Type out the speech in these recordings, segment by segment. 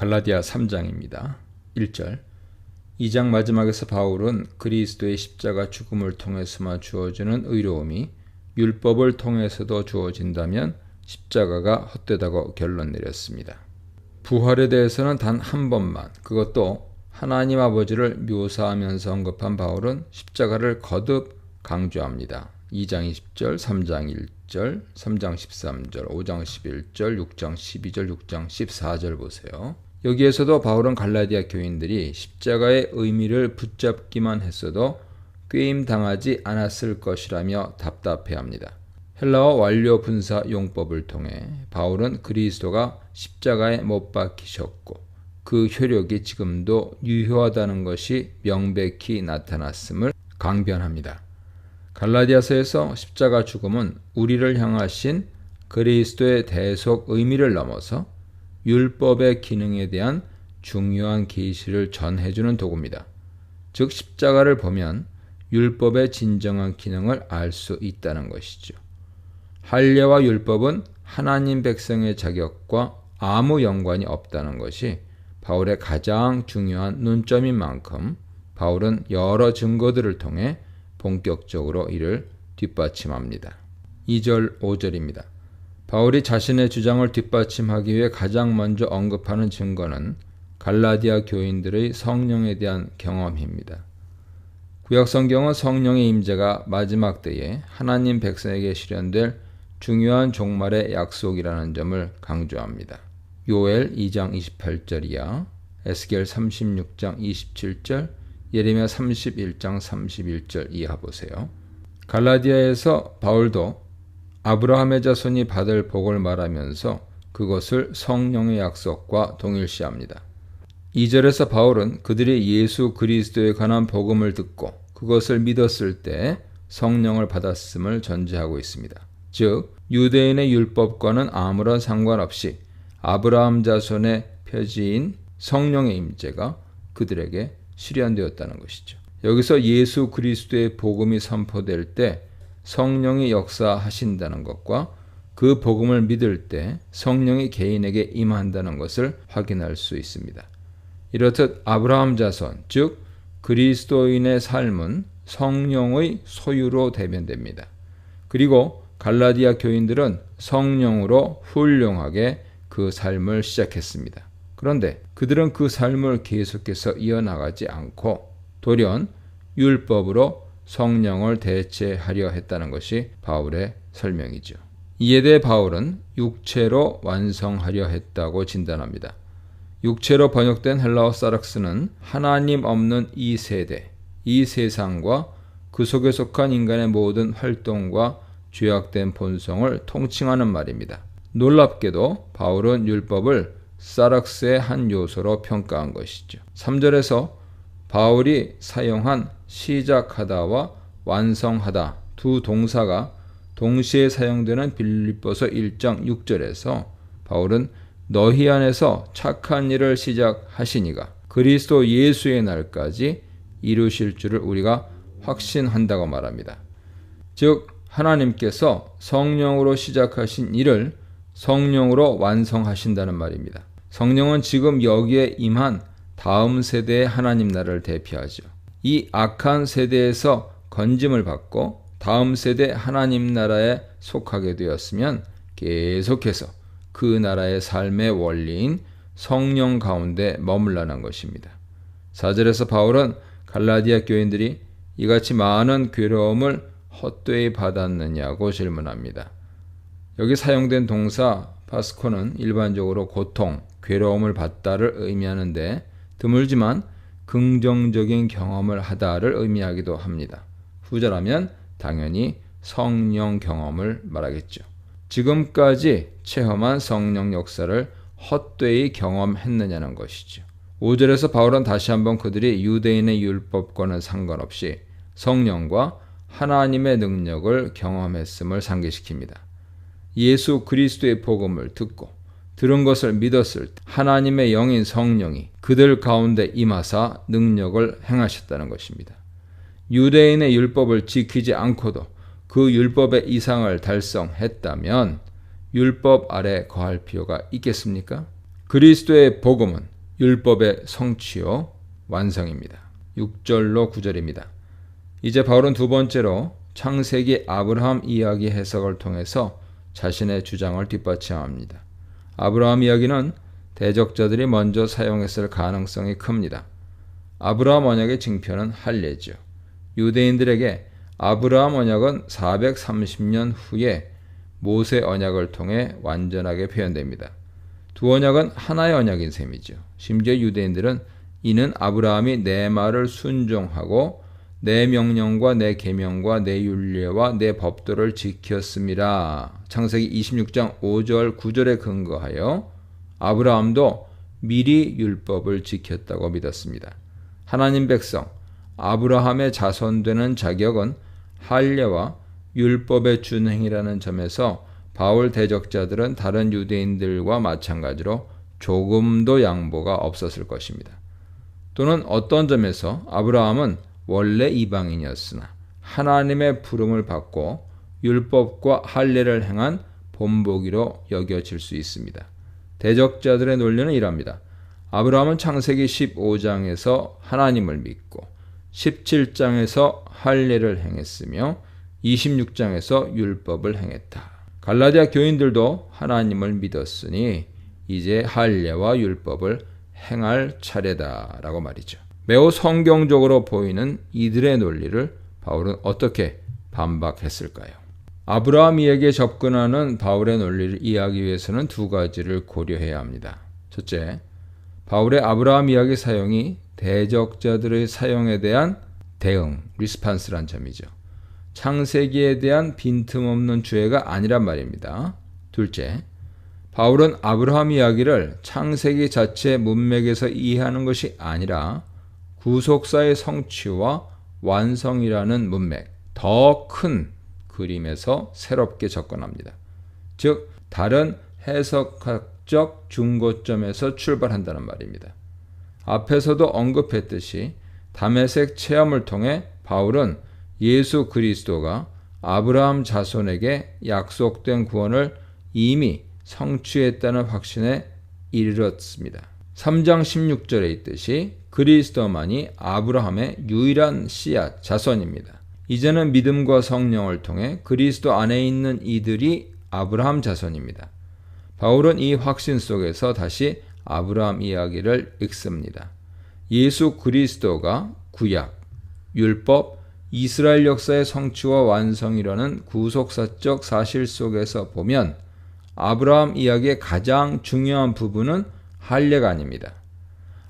갈라디아 3장입니다. 1절. 2장 마지막에서 바울은 그리스도의 십자가 죽음을 통해서만 주어지는 의로움이 율법을 통해서도 주어진다면 십자가가 헛되다고 결론 내렸습니다. 부활에 대해서는 단 한 번만, 그것도 하나님 아버지를 묘사하면서 언급한 바울은 십자가를 거듭 강조합니다. 2장 20절, 3장 1절, 3장 13절, 5장 11절, 6장 12절, 6장 14절 보세요. 여기에서도 바울은 갈라디아 교인들이 십자가의 의미를 붙잡기만 했어도 꾀임 당하지 않았을 것이라며 답답해합니다. 헬라어 완료 분사 용법을 통해 바울은 그리스도가 십자가에 못 박히셨고 그 효력이 지금도 유효하다는 것이 명백히 나타났음을 강변합니다. 갈라디아서에서 십자가 죽음은 우리를 향하신 그리스도의 대속 의미를 넘어서 율법의 기능에 대한 중요한 계시를 전해주는 도구입니다. 즉 십자가를 보면 율법의 진정한 기능을 알 수 있다는 것이죠. 할례와 율법은 하나님 백성의 자격과 아무 연관이 없다는 것이 바울의 가장 중요한 논점인 만큼 바울은 여러 증거들을 통해 본격적으로 이를 뒷받침합니다. 2절, 5절입니다. 바울이 자신의 주장을 뒷받침하기 위해 가장 먼저 언급하는 증거는 갈라디아 교인들의 성령에 대한 경험입니다. 구약 성경은 성령의 임재가 마지막 때에 하나님 백성에게 실현될 중요한 종말의 약속이라는 점을 강조합니다. 요엘 2장 28절이야, 에스겔 36장 27절, 예레미야 31장 31절 이하 보세요. 갈라디아에서 바울도 아브라함의 자손이 받을 복을 말하면서 그것을 성령의 약속과 동일시합니다. 2절에서 바울은 그들이 예수 그리스도에 관한 복음을 듣고 그것을 믿었을 때 성령을 받았음을 전제하고 있습니다. 즉 유대인의 율법과는 아무런 상관없이 아브라함 자손의 표지인 성령의 임재가 그들에게 실현되었다는 것이죠. 여기서 예수 그리스도의 복음이 선포될 때 성령이 역사하신다는 것과 그 복음을 믿을 때 성령이 개인에게 임한다는 것을 확인할 수 있습니다. 이렇듯 아브라함 자손, 즉 그리스도인의 삶은 성령의 소유로 대변됩니다. 그리고 갈라디아 교인들은 성령으로 훌륭하게 그 삶을 시작했습니다. 그런데 그들은 그 삶을 계속해서 이어나가지 않고 돌연 율법으로 성령을 대체하려 했다는 것이 바울의 설명이죠. 이에 대해 바울은 육체로 완성하려 했다고 진단합니다. 육체로 번역된 헬라어 사락스는 하나님 없는 이 세대, 이 세상과 그 속에 속한 인간의 모든 활동과 죄악된 본성을 통칭하는 말입니다. 놀랍게도 바울은 율법을 사락스의 한 요소로 평가한 것이죠. 3절에서 바울이 사용한 시작하다와 완성하다 두 동사가 동시에 사용되는 빌립보서 1장 6절에서 바울은 너희 안에서 착한 일을 시작하시니가 그리스도 예수의 날까지 이루실 줄을 우리가 확신한다고 말합니다. 즉 하나님께서 성령으로 시작하신 일을 성령으로 완성하신다는 말입니다. 성령은 지금 여기에 임한 다음 세대의 하나님 나라를 대표하죠. 이 악한 세대에서 건짐을 받고 다음 세대 하나님 나라에 속하게 되었으면 계속해서 그 나라의 삶의 원리인 성령 가운데 머물라는 것입니다. 4절에서 바울은 갈라디아 교인들이 이같이 많은 괴로움을 헛되이 받았느냐고 질문합니다. 여기 사용된 동사 파스코는 일반적으로 고통, 괴로움을 받다를 의미하는데 드물지만 긍정적인 경험을 하다를 의미하기도 합니다. 후절하면 당연히 성령 경험을 말하겠죠. 지금까지 체험한 성령 역사를 헛되이 경험했느냐는 것이죠. 5절에서 바울은 다시 한번 그들이 유대인의 율법과는 상관없이 성령과 하나님의 능력을 경험했음을 상기시킵니다. 예수 그리스도의 복음을 듣고 들은 것을 믿었을 때 하나님의 영인 성령이 그들 가운데 임하사 능력을 행하셨다는 것입니다. 유대인의 율법을 지키지 않고도 그 율법의 이상을 달성했다면 율법 아래 거할 필요가 있겠습니까? 그리스도의 복음은 율법의 성취요 완성입니다. 6절로 9절입니다. 이제 바울은 두 번째로 창세기 아브라함 이야기 해석을 통해서 자신의 주장을 뒷받침합니다. 아브라함 이야기는 대적자들이 먼저 사용했을 가능성이 큽니다. 아브라함 언약의 징표는 할례죠. 유대인들에게 아브라함 언약은 430년 후에 모세 언약을 통해 완전하게 표현됩니다. 두 언약은 하나의 언약인 셈이죠. 심지어 유대인들은 이는 아브라함이 내 말을 순종하고 내 명령과 내 계명과 내 율례와 내 법도를 지켰습니다. 창세기 26장 5절 9절에 근거하여 아브라함도 미리 율법을 지켰다고 믿었습니다. 하나님 백성 아브라함의 자손되는 자격은 할례와 율법의 준행이라는 점에서 바울 대적자들은 다른 유대인들과 마찬가지로 조금도 양보가 없었을 것입니다. 또는 어떤 점에서 아브라함은 원래 이방인이었으나 하나님의 부름을 받고 율법과 할례를 행한 본보기로 여겨질 수 있습니다. 대적자들의 논리는 이럽니다. 아브라함은 창세기 15장에서 하나님을 믿고 17장에서 할례를 행했으며 26장에서 율법을 행했다. 갈라디아 교인들도 하나님을 믿었으니 이제 할례와 율법을 행할 차례다라고 말이죠. 매우 성경적으로 보이는 이들의 논리를 바울은 어떻게 반박했을까요? 아브라함 이야기에 접근하는 바울의 논리를 이해하기 위해서는 두 가지를 고려해야 합니다. 첫째, 바울의 아브라함 이야기 사용이 대적자들의 사용에 대한 대응, 리스판스란 점이죠. 창세기에 대한 빈틈없는 주해가 아니란 말입니다. 둘째, 바울은 아브라함 이야기를 창세기 자체의 문맥에서 이해하는 것이 아니라 구속사의 성취와 완성이라는 문맥, 더 큰 그림에서 새롭게 접근합니다. 즉, 다른 해석학적 중고점에서 출발한다는 말입니다. 앞에서도 언급했듯이 다메섹 체험을 통해 바울은 예수 그리스도가 아브라함 자손에게 약속된 구원을 이미 성취했다는 확신에 이르렀습니다. 3장 16절에 있듯이 그리스도만이 아브라함의 유일한 씨앗 자손입니다. 이제는 믿음과 성령을 통해 그리스도 안에 있는 이들이 아브라함 자손입니다. 바울은 이 확신 속에서 다시 아브라함 이야기를 읽습니다. 예수 그리스도가 구약, 율법, 이스라엘 역사의 성취와 완성이라는 구속사적 사실 속에서 보면 아브라함 이야기의 가장 중요한 부분은 할례가 아닙니다.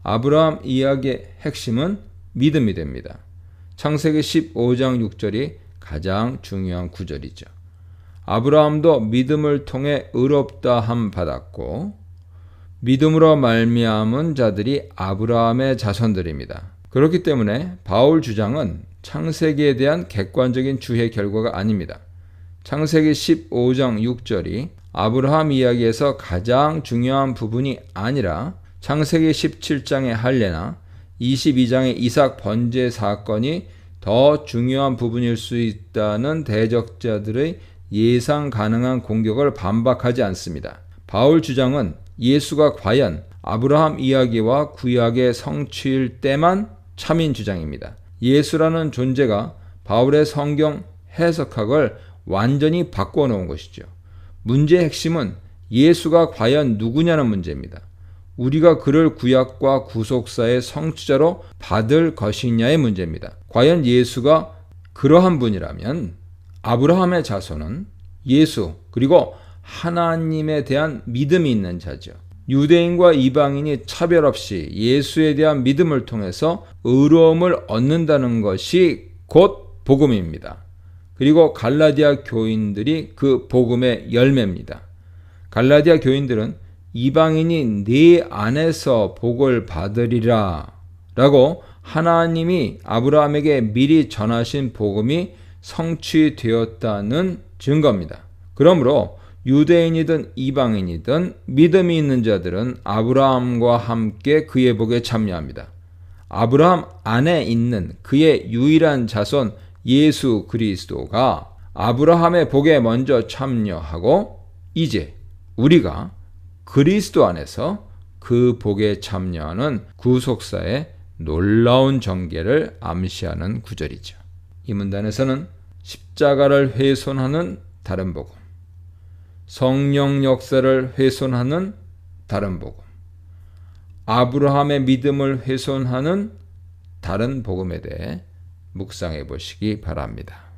아브라함 이야기의 핵심은 믿음이 됩니다. 창세기 15장 6절이 가장 중요한 구절이죠. 아브라함도 믿음을 통해 의롭다함 받았고 믿음으로 말미암은 자들이 아브라함의 자손들입니다. 그렇기 때문에 바울 주장은 창세기에 대한 객관적인 주해 결과가 아닙니다. 창세기 15장 6절이 아브라함 이야기에서 가장 중요한 부분이 아니라 창세기 17장의 할례나 22장의 이삭 번제 사건이 더 중요한 부분일 수 있다는 대적자들의 예상 가능한 공격을 반박하지 않습니다. 바울 주장은 예수가 과연 아브라함 이야기와 구약의 성취일 때만 참인 주장입니다. 예수라는 존재가 바울의 성경 해석학을 완전히 바꿔놓은 것이죠. 문제의 핵심은 예수가 과연 누구냐는 문제입니다. 우리가 그를 구약과 구속사의 성취자로 받을 것이냐의 문제입니다. 과연 예수가 그러한 분이라면 아브라함의 자손은 예수 그리고 하나님에 대한 믿음이 있는 자죠. 유대인과 이방인이 차별 없이 예수에 대한 믿음을 통해서 의로움을 얻는다는 것이 곧 복음입니다. 그리고 갈라디아 교인들이 그 복음의 열매입니다. 갈라디아 교인들은 이방인이 네 안에서 복을 받으리라 라고 하나님이 아브라함에게 미리 전하신 복음이 성취되었다는 증거입니다. 그러므로 유대인이든 이방인이든 믿음이 있는 자들은 아브라함과 함께 그의 복에 참여합니다. 아브라함 안에 있는 그의 유일한 자손 예수 그리스도가 아브라함의 복에 먼저 참여하고 이제 우리가 그리스도 안에서 그 복에 참여하는 구속사의 놀라운 전개를 암시하는 구절이죠. 이 문단에서는 십자가를 훼손하는 다른 복음, 성령 역사를 훼손하는 다른 복음, 아브라함의 믿음을 훼손하는 다른 복음에 대해 묵상해 보시기 바랍니다.